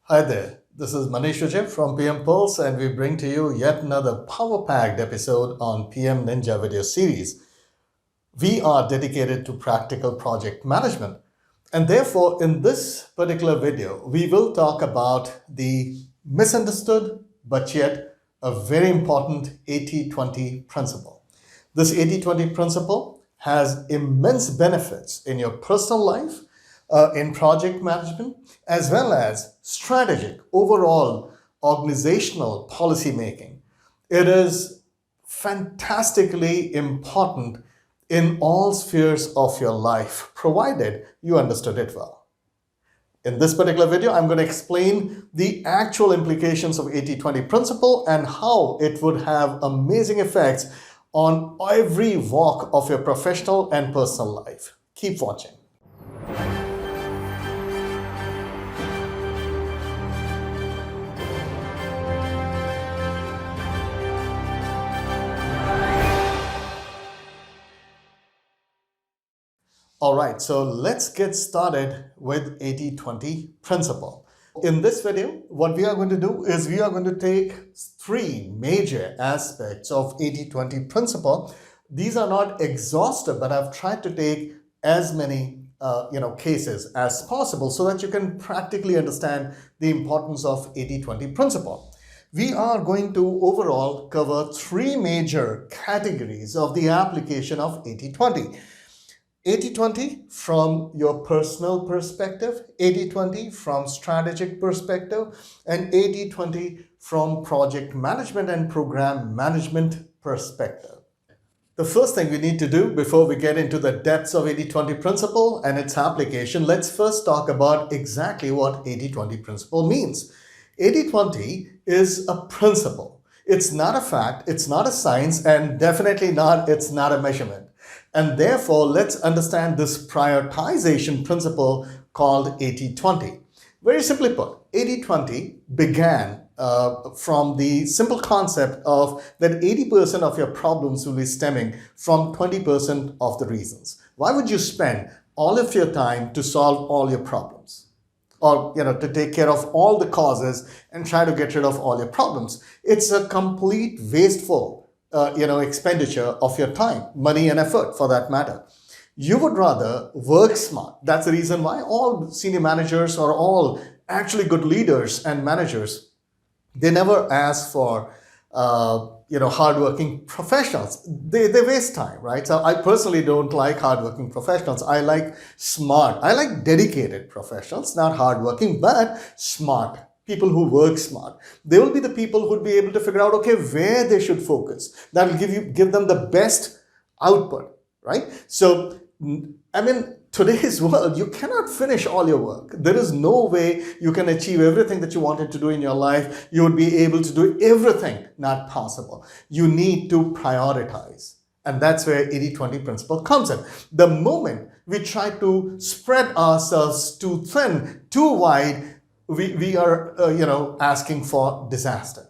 Hi there, this is Manish Vijay from PM Pulse, and we bring to you yet another power-packed episode on PM Ninja video series. We are dedicated to practical project management, and therefore, in this particular video, we will talk about the misunderstood but yet a very important 80-20 principle. This 80-20 principle has immense benefits in your personal life, in project management, as well as strategic, overall organizational policy making. It is fantastically important in all spheres of your life, provided you understood it well. In this particular video, I'm going to explain the actual implications of 80-20 principle and how it would have amazing effects on every walk of your professional and personal life. Keep watching. All right, so let's get started with 80-20 principle. In this video, what we are going to do is we are going to take three major aspects of 80-20 principle. These are not exhaustive, but I've tried to take as many cases as possible so that you can practically understand the importance of 80-20 principle. We are going to overall cover three major categories of the application of 80-20. 80-20 from your personal perspective, 80-20 from strategic perspective, and 80-20 from project management and program management perspective. The first thing we need to do before we get into the depths of 80-20 principle and its application, let's first talk about exactly what 80-20 principle means. 80-20 is a principle. It's not a fact, it's not a science, and definitely it's not a measurement. And therefore, let's understand this prioritization principle called 80-20. Very simply put, 80-20 began from the simple concept of that 80% of your problems will be stemming from 20% of the reasons. Why would you spend all of your time to solve all your problems? Or to take care of all the causes and try to get rid of all your problems. It's a complete wasteful expenditure of your time, money and effort for that matter. You would rather work smart. That's the reason why all senior managers are all actually good leaders and managers. They never ask for hardworking professionals. They waste time, right? So I personally don't like hardworking professionals. I like smart. I like dedicated professionals, not hardworking, but smart. People who work smart. They will be the people who would be able to figure out, okay, where they should focus. That will give them the best output, right? So, today's world, you cannot finish all your work. There is no way you can achieve everything that you wanted to do in your life. You would be able to do everything. Not possible. You need to prioritize. And that's where 80-20 principle comes in. The moment we try to spread ourselves too thin, too wide, we are asking for disaster.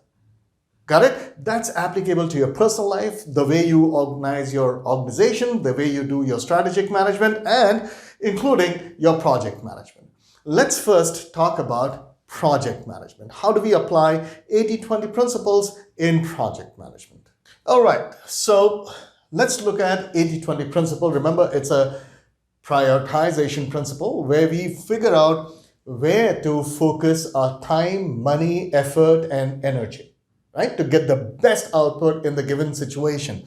Got it? That's applicable to your personal life, the way you organize your organization, the way you do your strategic management, and including your project management. Let's first talk about project management. How do we apply 80-20 principles in project management? All right, so let's look at 80-20 principle. Remember, it's a prioritization principle where we figure out where to focus our time, money, effort, and energy, right? To get the best output in the given situation.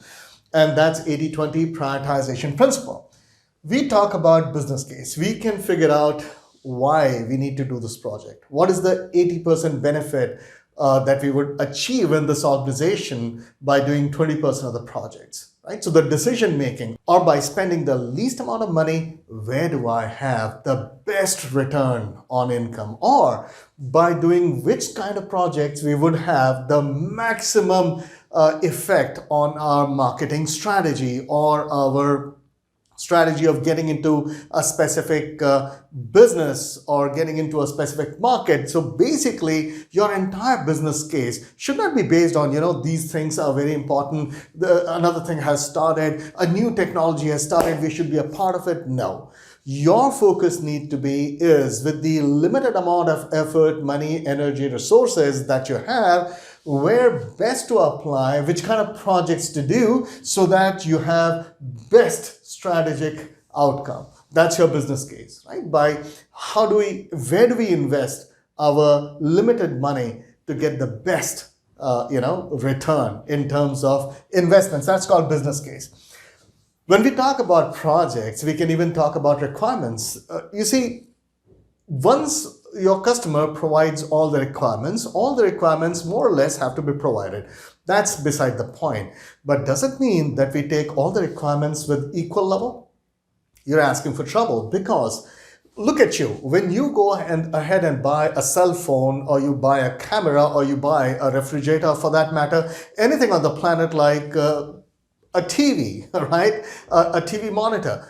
And that's 80-20 prioritization principle. We talk about business case. We can figure out why we need to do this project. What is the 80% benefit that we would achieve in this organization by doing 20% of the projects, right? So the decision making, or by spending the least amount of money, where do I have the best return on income? Or by doing which kind of projects we would have the maximum effect on our marketing strategy or our strategy of getting into a specific business or getting into a specific market. So basically, your entire business case should not be based on, these things are very important. Another thing has started, a new technology has started, we should be a part of it. No. Your focus need to be is with the limited amount of effort, money, energy, resources that you have, where best to apply, which kind of projects to do so that you have best strategic outcome. That's your business case, right? By where do we invest our limited money to get the best, return in terms of investments. That's called business case. When we talk about projects, we can even talk about requirements. You see, once your customer provides all the requirements more or less have to be provided. That's beside the point. But does it mean that we take all the requirements with equal level? You're asking for trouble, because look at you. When you go ahead and buy a cell phone, or you buy a camera, or you buy a refrigerator for that matter, anything on the planet like a TV, right? A TV monitor.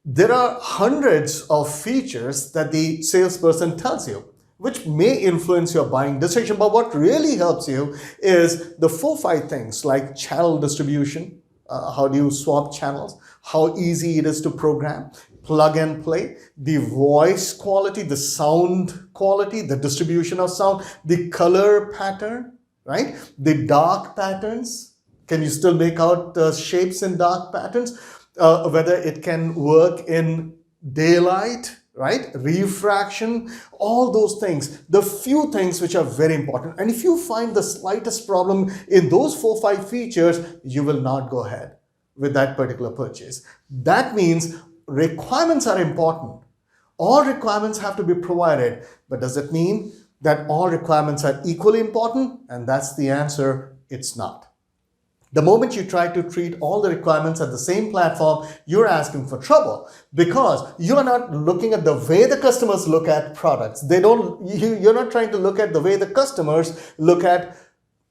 There are hundreds of features that the salesperson tells you, which may influence your buying decision. But what really helps you is the 4-5 things like channel distribution. How do you swap channels? How easy it is to program, plug and play, the voice quality, the sound quality, the distribution of sound, the color pattern, right? The dark patterns. Can you still make out shapes in dark patterns? Whether it can work in daylight, right? Refraction, all those things, the few things which are very important. And if you find the slightest problem in those 4-5 features, you will not go ahead with that particular purchase. That means requirements are important. All requirements have to be provided. But does it mean that all requirements are equally important? And that's the answer, it's not. The moment you try to treat all the requirements at the same platform, you're asking for trouble, because you're not looking at the way the customers look at products. You're not trying to look at the way the customers look at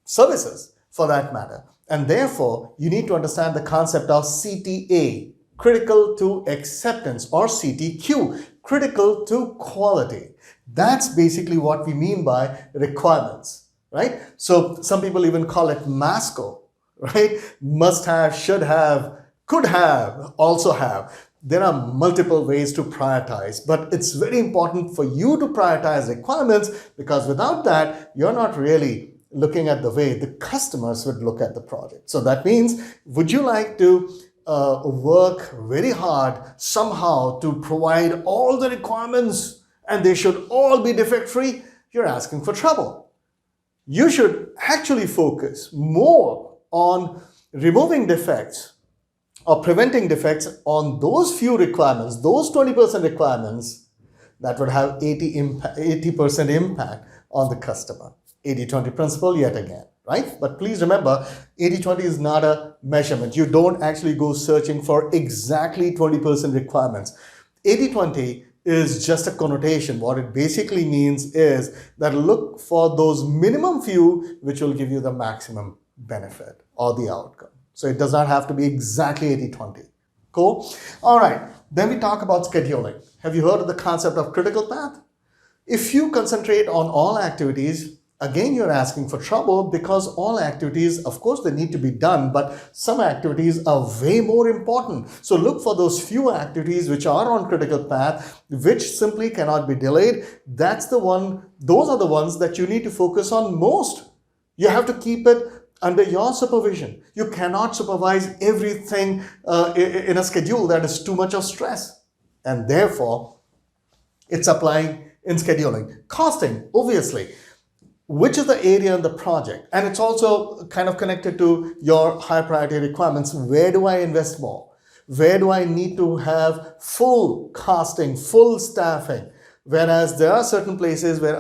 services, for that matter. And therefore, you need to understand the concept of CTA, critical to acceptance, or CTQ, critical to quality. That's basically what we mean by requirements, right? So some people even call it MASCO. Right? Must have, should have, could have, also have. There are multiple ways to prioritize, but it's very important for you to prioritize requirements, because without that, you're not really looking at the way the customers would look at the project. So that means, would you like to work very hard somehow to provide all the requirements and they should all be defect-free? You're asking for trouble. You should actually focus more on removing defects or preventing defects on those few requirements, those 20% requirements that would have 80% impact on the customer. 80-20 principle yet again, right? But please remember, 80-20 is not a measurement. You don't actually go searching for exactly 20% requirements. 80-20 is just a connotation. What it basically means is that look for those minimum few which will give you the maximum benefit or the outcome. So it does not have to be exactly 80-20. Cool? All right. Then we talk about scheduling. Have you heard of the concept of critical path? If you concentrate on all activities, again, you're asking for trouble, because all activities, of course, they need to be done, but some activities are way more important. So look for those few activities which are on critical path, which simply cannot be delayed. Those are the ones that you need to focus on most. You have to keep it under your supervision. You cannot supervise everything in a schedule. That is too much of stress. And therefore, it's applying in scheduling. Costing, obviously. Which is the area in the project? And it's also kind of connected to your high priority requirements. Where do I invest more? Where do I need to have full costing, full staffing? Whereas there are certain places where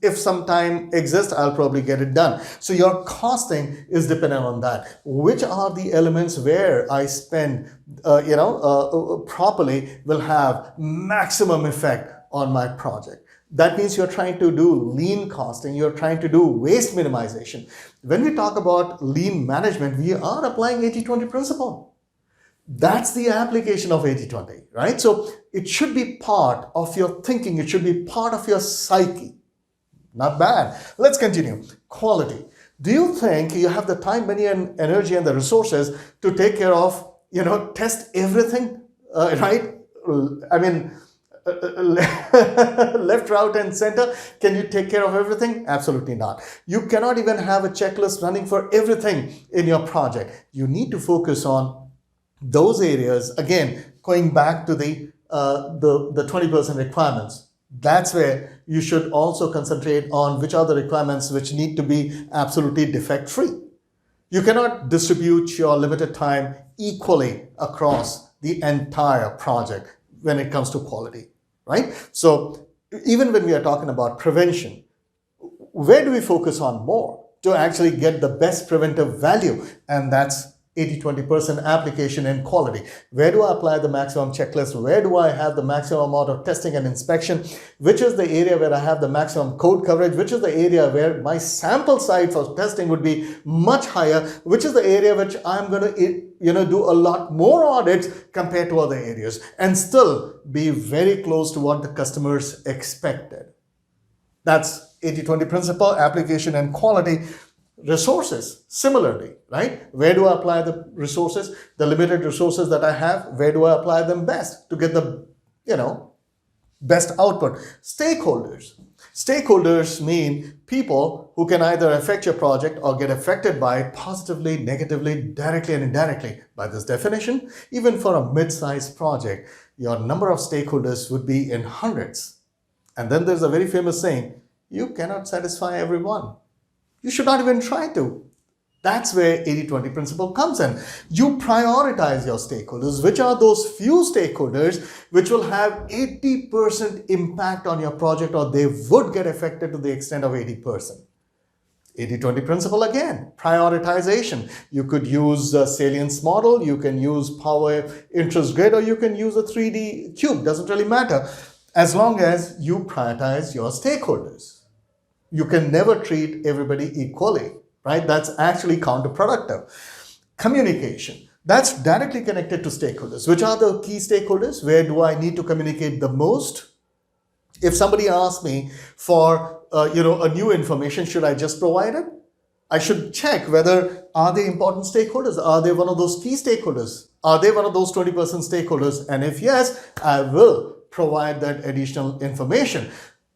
if some time exists, I'll probably get it done. So your costing is dependent on that. Which are the elements where I spend, properly will have maximum effect on my project. That means you're trying to do lean costing. You're trying to do waste minimization. When we talk about lean management, we are applying 80-20 principle. That's the application of 80-20, right? So it should be part of your thinking. It should be part of your psyche. Not bad. Let's continue. Quality. Do you think you have the time, money, and energy and the resources to take care of, test everything right? I mean, left, right, and center. Can you take care of everything? Absolutely not. You cannot even have a checklist running for everything in your project. You need to focus on those areas. Again, going back to the 20% requirements. That's where you should also concentrate on which are the requirements which need to be absolutely defect free. You cannot distribute your limited time equally across the entire project when it comes to quality, right? So even when we are talking about prevention, where do we focus on more to actually get the best preventive value? And that's 80-20% application and quality. Where do I apply the maximum checklist? Where do I have the maximum amount of testing and inspection? Which is the area where I have the maximum code coverage? Which is the area where my sample size for testing would be much higher? Which is the area which I'm going to do a lot more audits compared to other areas and still be very close to what the customers expected? That's 80-20 principle, application and quality. Resources, similarly, right? Where do I apply the resources? The limited resources that I have, where do I apply them best to get the, best output? Stakeholders. Stakeholders mean people who can either affect your project or get affected by it positively, negatively, directly and indirectly. By this definition, even for a mid-sized project, your number of stakeholders would be in hundreds. And then there's a very famous saying, you cannot satisfy everyone. You should not even try to. That's where 80-20 principle comes in. You prioritize your stakeholders, which are those few stakeholders which will have 80% impact on your project, or they would get affected to the extent of 80%. 80-20 principle again, prioritization. You could use a salience model, you can use power interest grid, or you can use a 3D cube. Doesn't really matter as long as you prioritize your stakeholders. You can never treat everybody equally, right? That's actually counterproductive. Communication. That's directly connected to stakeholders. Which are the key stakeholders? Where do I need to communicate the most? If somebody asks me for a new information, should I just provide it? I should check whether are they important stakeholders? Are they one of those key stakeholders? Are they one of those 20% stakeholders? And if yes, I will provide that additional information.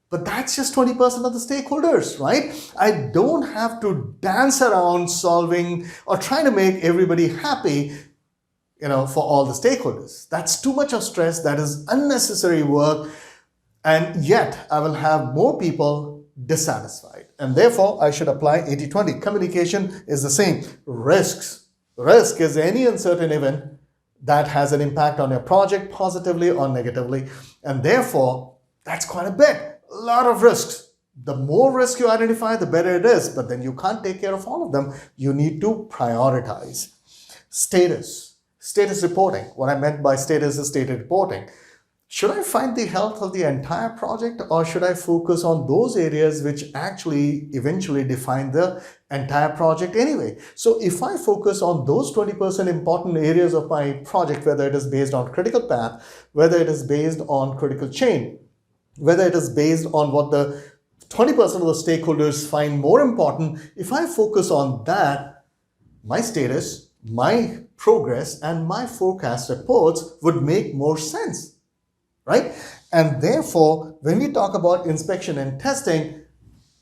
But that's just 20% of the stakeholders, right? I don't have to dance around solving or trying to make everybody happy, for all the stakeholders. That's too much of stress. That is unnecessary work. And yet I will have more people dissatisfied. And therefore, I should apply 80-20. Communication is the same. Risks. Risk is any uncertain event that has an impact on your project positively or negatively. And therefore, that's quite a bit. A lot of risks. The more risk you identify, the better it is. But then you can't take care of all of them. You need to prioritize. Status. Status reporting. What I meant by status is status reporting. Should I find the health of the entire project, or should I focus on those areas which actually eventually define the entire project anyway? So if I focus on those 20% important areas of my project, whether it is based on critical path, whether it is based on critical chain, whether it is based on what the 20% of the stakeholders find more important, if I focus on that, my status, my progress, and my forecast reports would make more sense, right? And therefore, when we talk about inspection and testing,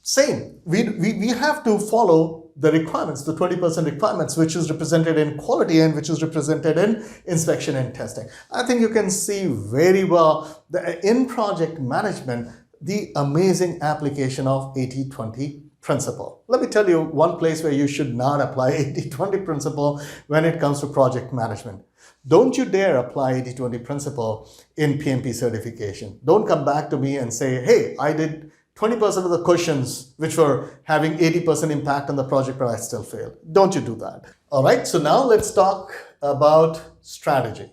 same. We have to follow the requirements, the 20% requirements, which is represented in quality and which is represented in inspection and testing. I think you can see very well in project management, the amazing application of 80-20 principle. Let me tell you one place where you should not apply 80-20 principle when it comes to project management. Don't you dare apply 80-20 principle in PMP certification. Don't come back to me and say, hey, I did 20% of the questions which were having 80% impact on the project, but I still failed. Don't you do that. All right, so now let's talk about strategy,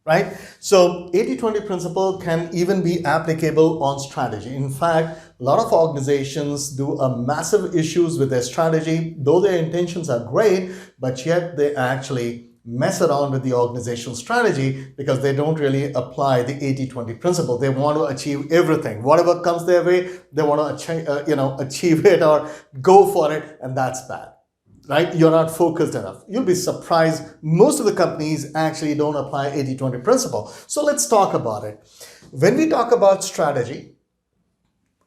right? So 80-20 principle can even be applicable on strategy. In fact, a lot of organizations do a massive issues with their strategy, though their intentions are great, but yet they actually mess around with the organizational strategy because they don't really apply the 80-20 principle. They want to achieve everything. Whatever comes their way, they want to achieve it or go for it, and that's bad. right? You're not focused enough. You'll be surprised. Most of the companies actually don't apply 80-20 principle. So let's talk about it. When we talk about strategy,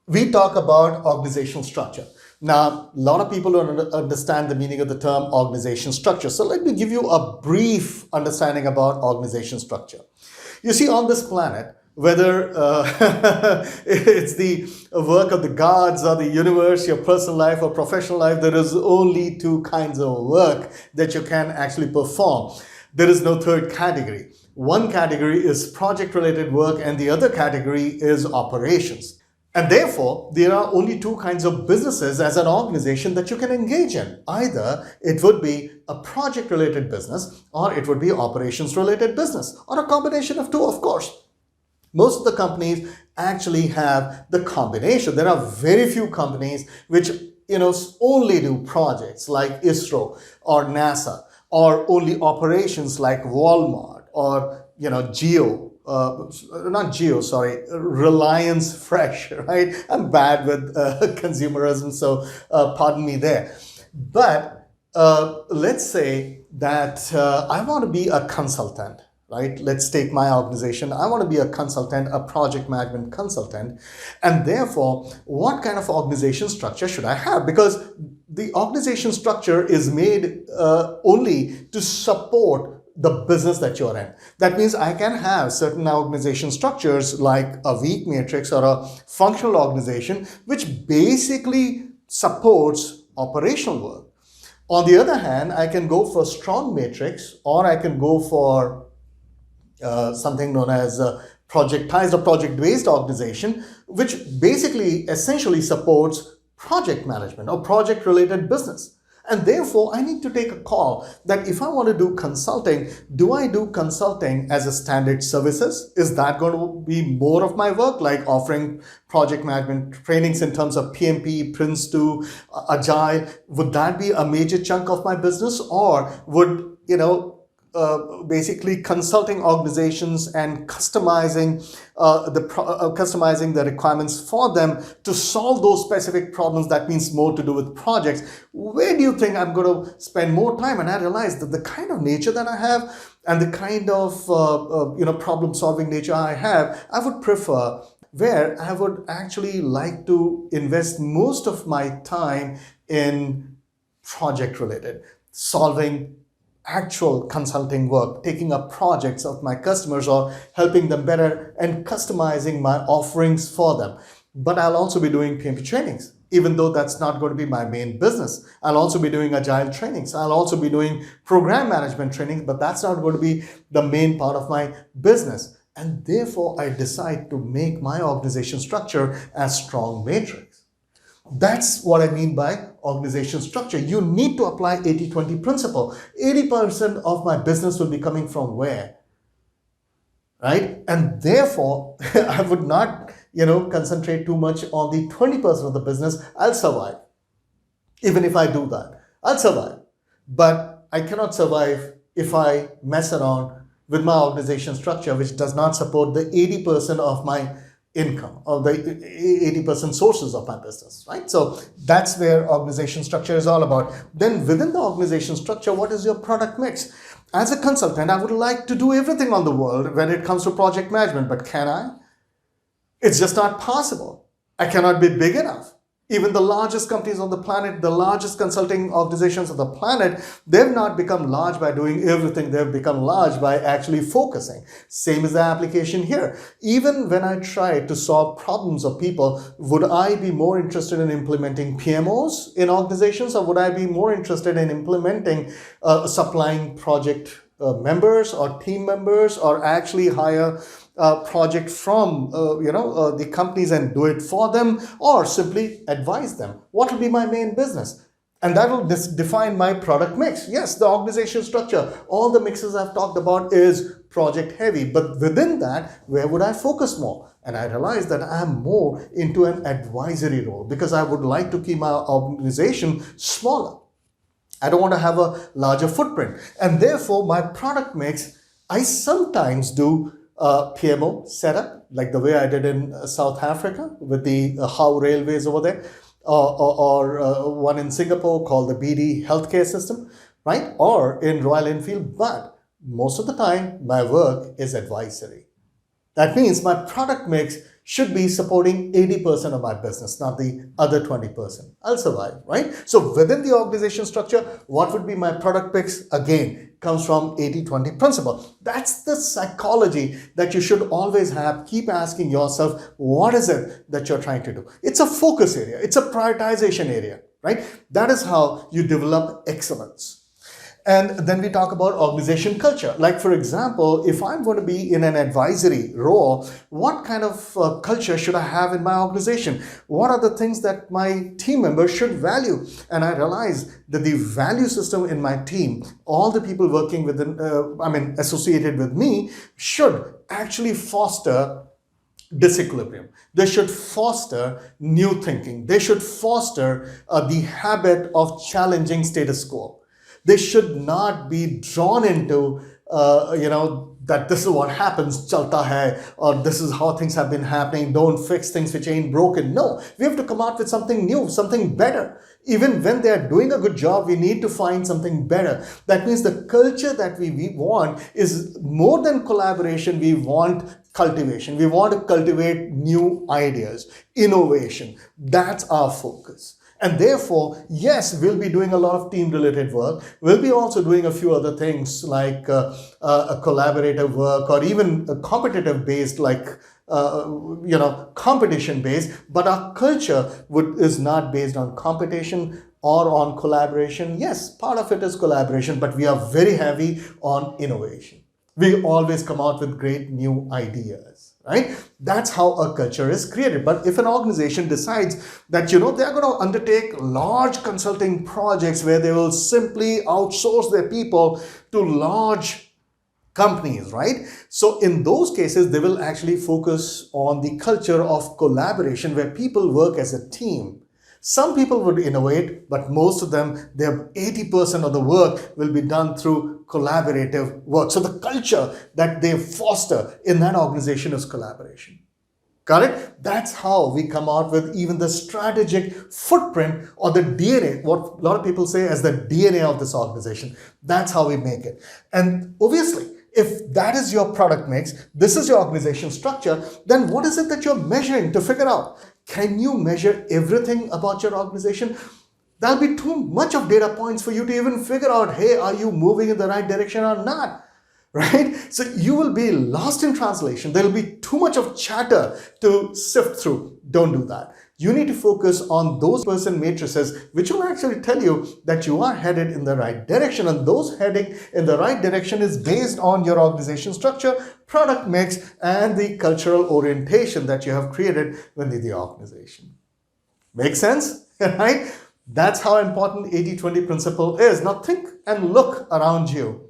we talk about organizational structure. Now, a lot of people don't understand the meaning of the term organization structure. So let me give you a brief understanding about organization structure. You see, on this planet, whether it's the work of the gods or the universe, your personal life or professional life, there is only two kinds of work that you can actually perform. There is no third category. One category is project-related work and the other category is operations. And therefore, there are only two kinds of businesses as an organization that you can engage in. Either it would be a project-related business or it would be operations-related business, or a combination of two, of course. Most of the companies actually have the combination. There are very few companies which only do projects like ISRO or NASA, or only operations like Walmart or Reliance Fresh, right? I'm bad with consumerism, so pardon me there. But let's say that I want to be a consultant, right? Let's take my organization. I want to be a consultant, a project management consultant. And therefore, what kind of organization structure should I have? Because the organization structure is made only to support the business that you're in. That means I can have certain organization structures like a weak matrix or a functional organization, which basically supports operational work. On the other hand, I can go for strong matrix, or I can go for something known as a projectized or project-based organization, which basically essentially supports project management or project-related business. And therefore, I need to take a call that if I want to do consulting, do I do consulting as a standard services? Is that going to be more of my work, like offering project management trainings in terms of PMP, Prince2, Agile? Would that be a major chunk of my business? Or would, basically consulting organizations and customizing the requirements for them to solve those specific problems? That means more to do with projects. Where do you think I'm going to spend more time? And I realized that the kind of nature that I have and the kind of problem solving nature I have, I would prefer where I would actually like to invest most of my time in project related, solving actual consulting work, taking up projects of my customers or helping them better and customizing my offerings for them. But I'll also be doing PMP trainings, even though that's not going to be my main business. I'll also be doing agile trainings. I'll also be doing program management trainings, but that's not going to be the main part of my business. And therefore, I decide to make my organization structure as strong matrix. That's what I mean by organization structure. You need to apply 80-20 principle. 80% of my business will be coming from where? Right? And therefore, I would not, concentrate too much on the 20% of the business. I'll survive. Even if I do that, I'll survive. But I cannot survive if I mess around with my organization structure, which does not support the 80% of my income or the 80% sources of my business, right? So that's where organization structure is all about. Then within the organization structure, what is your product mix? As a consultant, I would like to do everything on the world when it comes to project management, but can I? It's just not possible. I cannot be big enough. Even the largest companies on the planet, the largest consulting organizations on the planet, they've not become large by doing everything. They've become large by actually focusing. Same is the application here. Even when I try to solve problems of people, would I be more interested in implementing PMOs in organizations, or would I be more interested in implementing, supplying project members or team members, or actually hire project from the companies and do it for them, or simply advise them? What will be my main business? And that will define my product mix. Yes, the organization structure, all the mixes I've talked about is project heavy, but within that, where would I focus more? And I realized that I'm more into an advisory role because I would like to keep my organization smaller. I don't want to have a larger footprint. And therefore, my product mix, I sometimes do PMO setup, like the way I did in South Africa with the How Railways over there. or one in Singapore called the BD healthcare system, right? Or in Royal Enfield. But most of the time, my work is advisory. That means my product mix should be supporting 80% of my business, not the other 20%. I'll survive, right? So within the organization structure, what would be my product mix? Again, comes from 80-20 principle. That's the psychology that you should always have. Keep asking yourself, what is it that you're trying to do? It's a focus area. It's a prioritization area, right? That is how you develop excellence. And then we talk about organization culture. Like, for example, if I'm going to be in an advisory role, what kind of culture should I have in my organization? What are the things that my team members should value? And I realize that the value system in my team, all the people working within, associated with me, should actually foster disequilibrium. They should foster new thinking. They should foster the habit of challenging status quo. They should not be drawn into, that this is what happens, chalta hai, or this is how things have been happening, don't fix things which ain't broken. No, we have to come out with something new, something better. Even when they are doing a good job, we need to find something better. That means the culture that we want is more than collaboration. We want cultivation. We want to cultivate new ideas, innovation. That's our focus. And therefore, yes, we'll be doing a lot of team-related work. We'll be also doing a few other things like a collaborative work, or even a competitive-based, like competition-based. But our culture is not based on competition or on collaboration. Yes, part of it is collaboration, but we are very heavy on innovation. We always come out with great new ideas, right? That's how a culture is created. But if an organization decides that, they're going to undertake large consulting projects where they will simply outsource their people to large companies, right? So in those cases, they will actually focus on the culture of collaboration where people work as a team. Some people would innovate, but most of them, their 80% of the work will be done through collaborative work. So the culture that they foster in that organization is collaboration. Got it? That's how we come out with even the strategic footprint, or the DNA, what a lot of people say as the DNA of this organization. That's how we make it. And obviously, if that is your product mix, this is your organization structure, then what is it that you're measuring to figure out? Can you measure everything about your organization? That'll be too much of data points for you to even figure out, hey, are you moving in the right direction or not? Right? So you will be lost in translation. There'll be too much of chatter to sift through. Don't do that. You need to focus on those person matrices, which will actually tell you that you are headed in the right direction. And those heading in the right direction is based on your organization structure, product mix, and the cultural orientation that you have created within the organization. Make sense? Right? That's how important 80-20 principle is. Now think and look around you.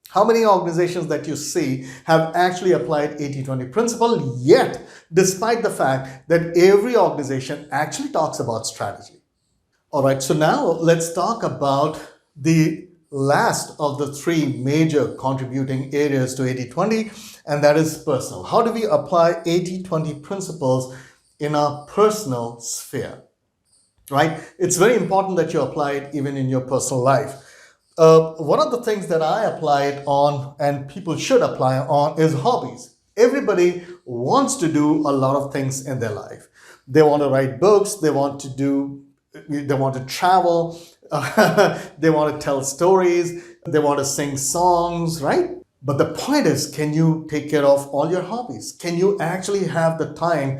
How many organizations that you see have actually applied 80-20 principle, yet despite the fact that every organization actually talks about strategy? All right, so now let's talk about the last of the three major contributing areas to 80-20, and that is personal. How do we apply 80-20 principles in our personal sphere? Right? It's very important that you apply it even in your personal life. One of the things that I apply it on, and people should apply on, is hobbies. Everybody wants to do a lot of things in their life. They want to write books, they want to travel, they want to tell stories, they want to sing songs, right? But the point is, can you take care of all your hobbies? Can you actually have the time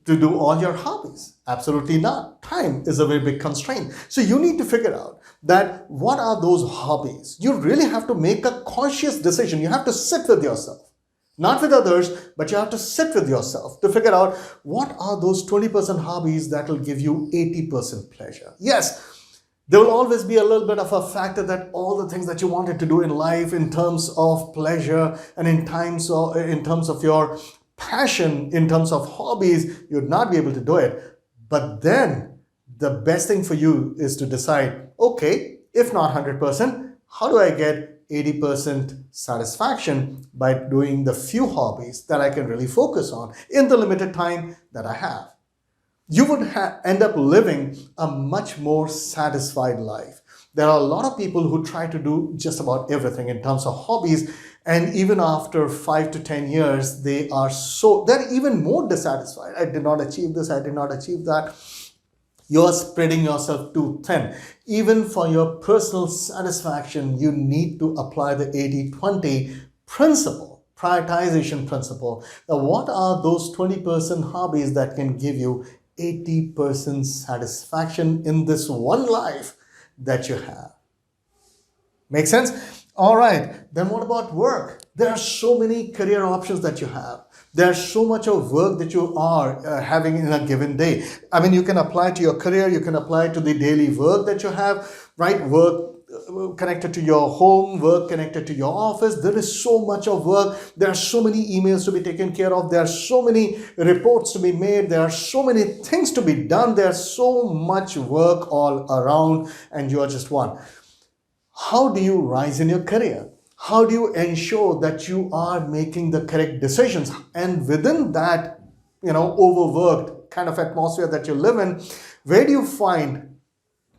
to do all your hobbies? Absolutely not. Time is a very big constraint. So you need to figure out that what are those hobbies? You really have to make a conscious decision. You have to sit with yourself, not with others, but you have to sit with yourself to figure out what are those 20% hobbies that will give you 80% pleasure. Yes, there will always be a little bit of a factor that all the things that you wanted to do in life in terms of pleasure and in terms of your passion, in terms of hobbies, you'd not be able to do it. But then the best thing for you is to decide, okay, if not 100%, how do I get 80% satisfaction by doing the few hobbies that I can really focus on in the limited time that I have? you would end up living a much more satisfied life. There are a lot of people who try to do just about everything in terms of hobbies, and even after 5 to 10 years, they're even more dissatisfied. I did not achieve this, I did not achieve that. You're spreading yourself too thin. Even for your personal satisfaction, you need to apply the 80-20 principle, prioritization principle. Now, what are those 20% hobbies that can give you 80% satisfaction in this one life that you have? Make sense? All right. Then what about work? There are so many career options that you have. There's so much of work that you are having in a given day. I mean, you can apply to your career, you can apply to the daily work that you have, right? Work connected to your home, work connected to your office. There is so much of work. There are so many emails to be taken care of. There are so many reports to be made. There are so many things to be done. There's so much work all around, and you are just one. How do you rise in your career? How do you ensure that you are making the correct decisions? And within that, overworked kind of atmosphere that you live in, where do you find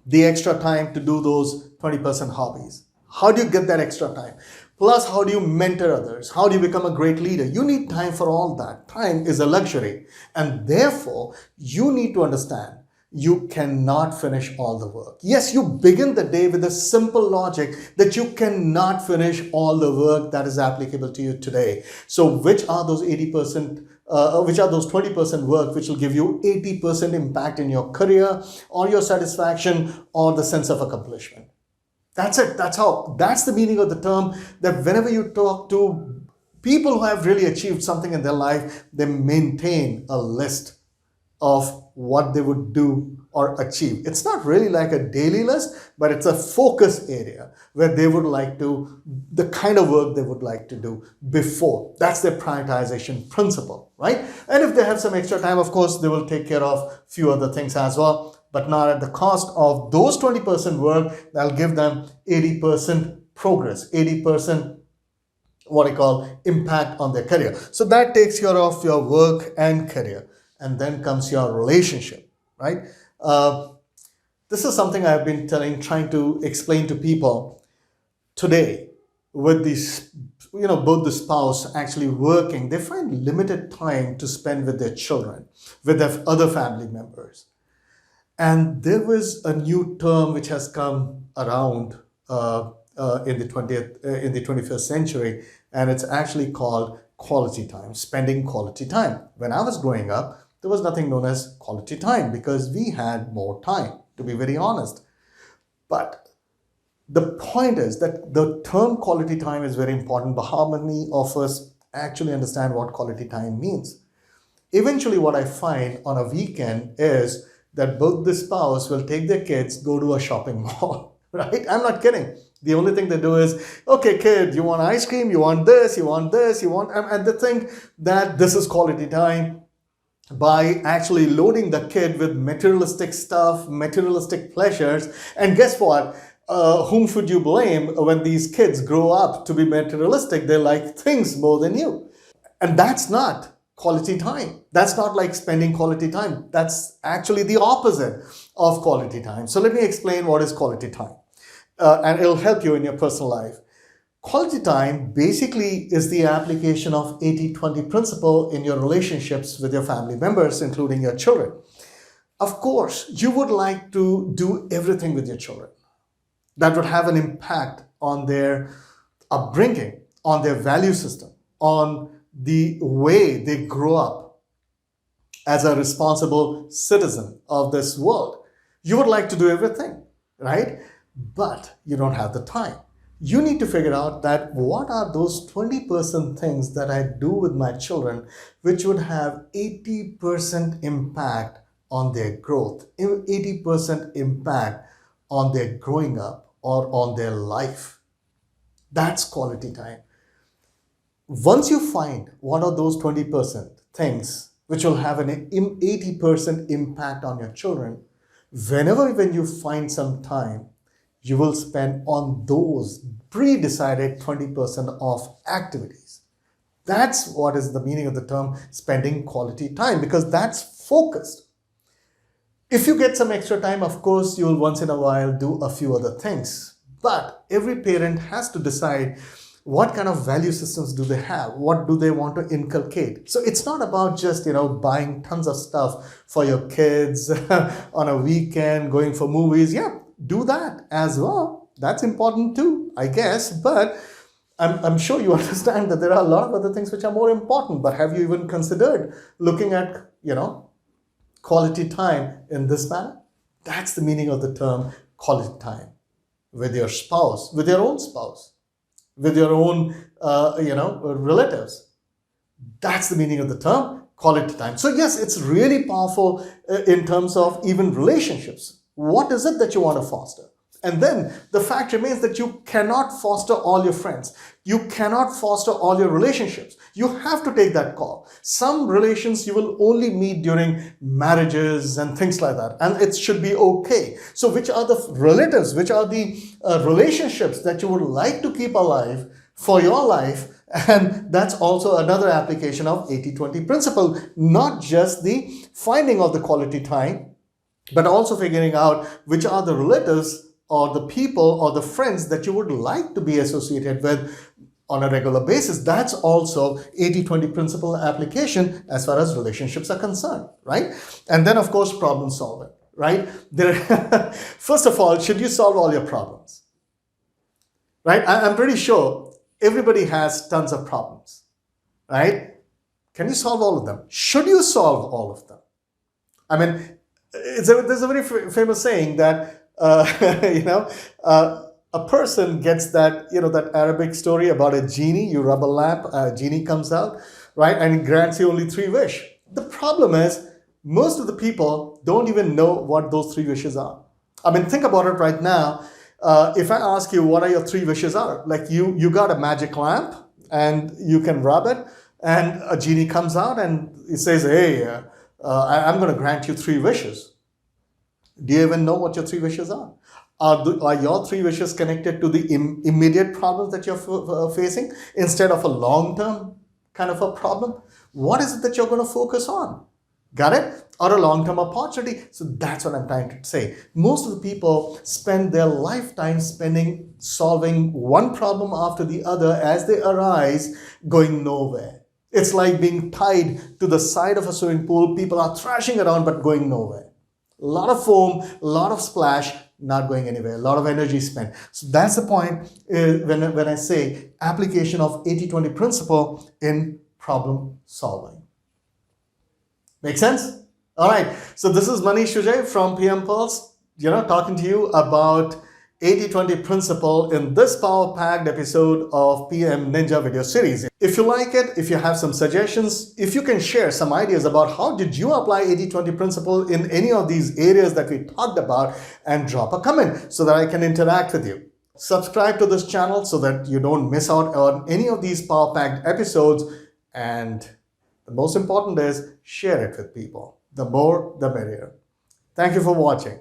the extra time to do those 20% hobbies? How do you get that extra time? Plus, how do you mentor others? How do you become a great leader? You need time for all that. Time is a luxury. And therefore, you need to understand you cannot finish all the work. Yes, you begin the day with a simple logic that you cannot finish all the work that is applicable to you today. So which are those 80%, which are those 20% work which will give you 80% impact in your career or your satisfaction or the sense of accomplishment? That's it. That's the meaning of the term, that whenever you talk to people who have really achieved something in their life, they maintain a list of what they would do or achieve. It's not really like a daily list, but it's a focus area where they would like to, the kind of work they would like to do before. That's their prioritization principle, right? And if they have some extra time, of course, they will take care of a few other things as well, but not at the cost of those 20% work. That'll give them 80% progress, 80% what I call impact on their career. So that takes care of your work and career. And then comes your relationship, right? This is something I've been trying to explain to people today. With these, both the spouse actually working, they find limited time to spend with their children, with their other family members. And there was a new term which has come around in the 21st century, and it's actually called quality time, spending quality time. When I was growing up, there was nothing known as quality time because we had more time, to be very honest. But the point is that the term quality time is very important, but how many of us actually understand what quality time means? Eventually, what I find on a weekend is that both the spouse will take their kids, go to a shopping mall, right? I'm not kidding. The only thing they do is, okay, kid, you want ice cream? You want this? You want this? You want, and they think that this is quality time by actually loading the kid with materialistic stuff, materialistic pleasures. And guess what? Whom should you blame when these kids grow up to be materialistic? They like things more than you. And that's not quality time. That's not like spending quality time. That's actually the opposite of quality time. So let me explain what is quality time. And it'll help you in your personal life. Quality time basically is the application of 80-20 principle in your relationships with your family members, including your children. Of course, you would like to do everything with your children that would have an impact on their upbringing, on their value system, on the way they grow up as a responsible citizen of this world. You would like to do everything, right? But you don't have the time. You need to figure out that what are those 20% things that I do with my children which would have 80% impact on their growth, 80% impact on their growing up or on their life. That's quality time. Once you find what are those 20% things which will have an 80% impact on your children, when you find some time, you will spend on those pre-decided 20% of activities. That's what is the meaning of the term spending quality time, because that's focused. If you get some extra time, of course, you'll once in a while do a few other things. But every parent has to decide what kind of value systems do they have? What do they want to inculcate? So it's not about just, buying tons of stuff for your kids on a weekend, going for movies. Yeah, do that as well. That's important too, I guess. But I'm sure you understand that there are a lot of other things which are more important. But have you even considered looking at, quality time in this manner? That's the meaning of the term quality time with your spouse, with your own spouse, with your own, relatives. That's the meaning of the term quality time. So yes, it's really powerful in terms of even relationships. What is it that you want to foster? And then the fact remains that you cannot foster all your friends. You cannot foster all your relationships. You have to take that call. Some relations you will only meet during marriages and things like that. And it should be okay. So which are the relatives, which are the relationships that you would like to keep alive for your life? And that's also another application of 80-20 principle, not just the finding of the quality time, but also figuring out which are the relatives or the people or the friends that you would like to be associated with on a regular basis. That's also 80-20 principle application as far as relationships are concerned, right? And then, of course, problem solving, right? First of all, should you solve all your problems? Right? I'm pretty sure everybody has tons of problems, right? Can you solve all of them? Should you solve all of them? I mean, there's a very famous saying that a person gets that, that Arabic story about a genie. You rub a lamp, a genie comes out, right? And it grants you only 3 wishes. The problem is most of the people don't even know what those 3 wishes are. I mean, think about it right now. If I ask you what are your 3 wishes are, like you got a magic lamp and you can rub it and a genie comes out and it says, hey, I'm going to grant you 3 wishes. Do you even know what your 3 wishes are? Are your 3 wishes connected to the immediate problems that you're facing instead of a long-term kind of a problem? What is it that you're going to focus on? Got it? Or a long-term opportunity? So that's what I'm trying to say. Most of the people spend their lifetime solving one problem after the other as they arise, going nowhere. It's like being tied to the side of a swimming pool. People are thrashing around but going nowhere. A lot of foam, a lot of splash, not going anywhere, a lot of energy spent. So that's the point when I say application of 80-20 principle in problem solving. Make sense? All right. So this is Manish Shujay from PM Pulse, talking to you about 80-20 principle in this power-packed episode of PM Ninja video series. If you like it, if you have some suggestions, if you can share some ideas about how did you apply 80-20 principle in any of these areas that we talked about, and drop a comment so that I can interact with you. Subscribe to this channel so that you don't miss out on any of these power-packed episodes. And the most important is share it with people. The more, the merrier. Thank you for watching.